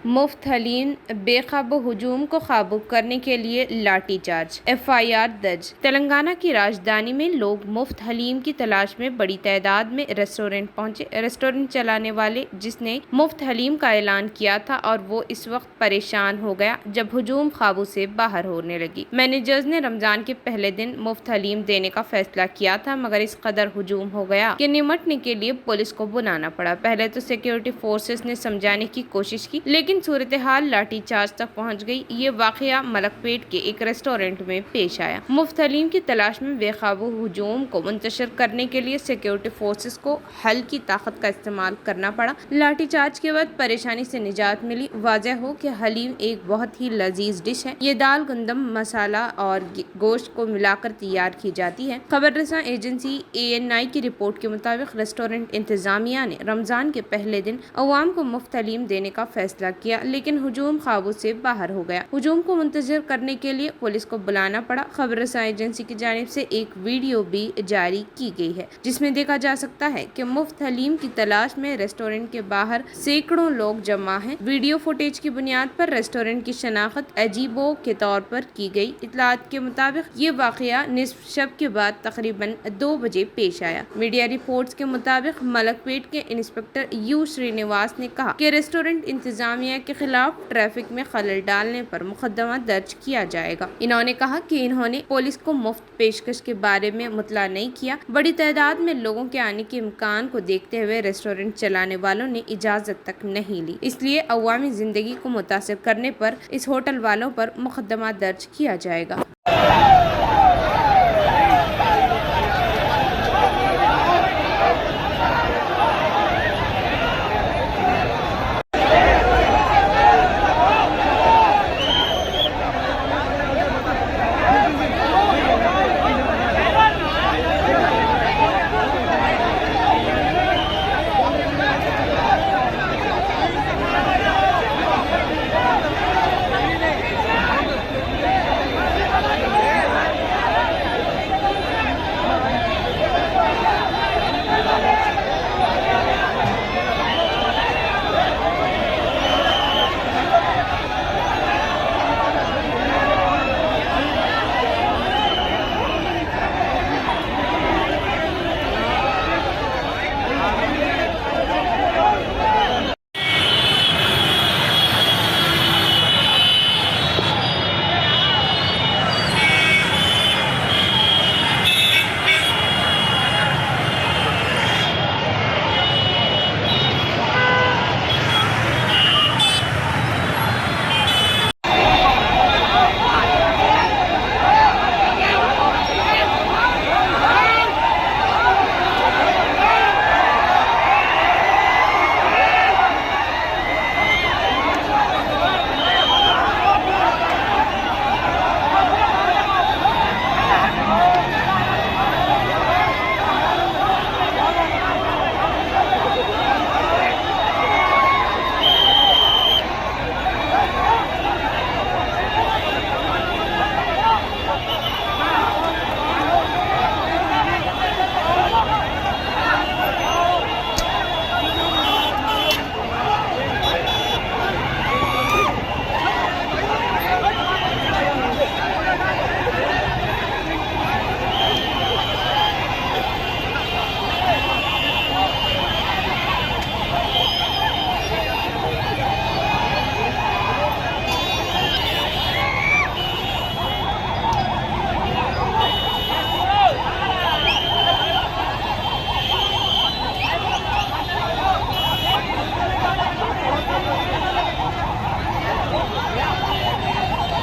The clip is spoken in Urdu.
مفت حلیم بے قابو ہجوم کو قابو کرنے کے لیے لاٹھی چارج، FIR درج۔ تلنگانہ کی راجدھانی میں لوگ مفت حلیم کی تلاش میں بڑی تعداد میں ریسٹورنٹ پہنچے۔ ریسٹورنٹ چلانے والے جس نے مفت حلیم کا اعلان کیا تھا اور وہ اس وقت پریشان ہو گیا جب ہجوم قابو سے باہر ہونے لگی۔ مینیجرز نے رمضان کے پہلے دن مفت حلیم دینے کا فیصلہ کیا تھا مگر اس قدر ہجوم ہو گیا کہ نمٹنے کے لیے پولیس کو بلانا پڑا۔ پہلے تو سیکورٹی فورسز نے سمجھانے کی کوشش کی لیکن صورتحال لاٹھی چارج تک پہنچ گئی۔ یہ واقعہ ملک پیٹ کے ایک ریسٹورنٹ میں پیش آیا۔ مفت حلیم کی تلاش میں بے قابو ہجوم کو منتشر کرنے کے لیے سیکورٹی فورسز کو حل کی طاقت کا استعمال کرنا پڑا۔ لاٹھی چارج کے بعد پریشانی سے نجات ملی۔ واضح ہو کہ حلیم ایک بہت ہی لذیذ ڈش ہے۔ یہ دال، گندم، مسالہ اور گوشت کو ملا کر تیار کی جاتی ہے۔ خبر رساں ایجنسی ANI کی رپورٹ کے مطابق ریسٹورنٹ انتظامیہ نے رمضان کے پہلے دن عوام کو مفت حلیم دینے کا فیصلہ کیا لیکن ہجوم قابو سے باہر ہو گیا۔ ہجوم کو منتشر کرنے کے لیے پولیس کو بلانا پڑا۔ خبر رساں ایجنسی کی جانب سے ایک ویڈیو بھی جاری کی گئی ہے جس میں دیکھا جا سکتا ہے کہ مفت حلیم کی تلاش میں ریسٹورنٹ کے باہر سینکڑوں لوگ جمع ہیں۔ ویڈیو فوٹیج کی بنیاد پر ریسٹورنٹ کی شناخت عجیبو کے طور پر کی گئی۔ اطلاعات کے مطابق یہ واقعہ نصف شب کے بعد تقریباً 2 بجے پیش آیا۔ میڈیا رپورٹس کے مطابق ملک پیٹ کے انسپکٹر U سرینواس نے کہا کہ ریسٹورنٹ انتظامیہ کے خلاف ٹریفک میں خلل ڈالنے پر مقدمہ درج کیا جائے گا۔ انہوں نے کہا کہ انہوں نے پولیس کو مفت پیشکش کے بارے میں مطلع نہیں کیا۔ بڑی تعداد میں لوگوں کے آنے کے امکان کو دیکھتے ہوئے ریسٹورنٹ چلانے والوں نے اجازت تک نہیں لی، اس لیے عوامی زندگی کو متاثر کرنے پر اس ہوٹل والوں پر مقدمہ درج کیا جائے گا۔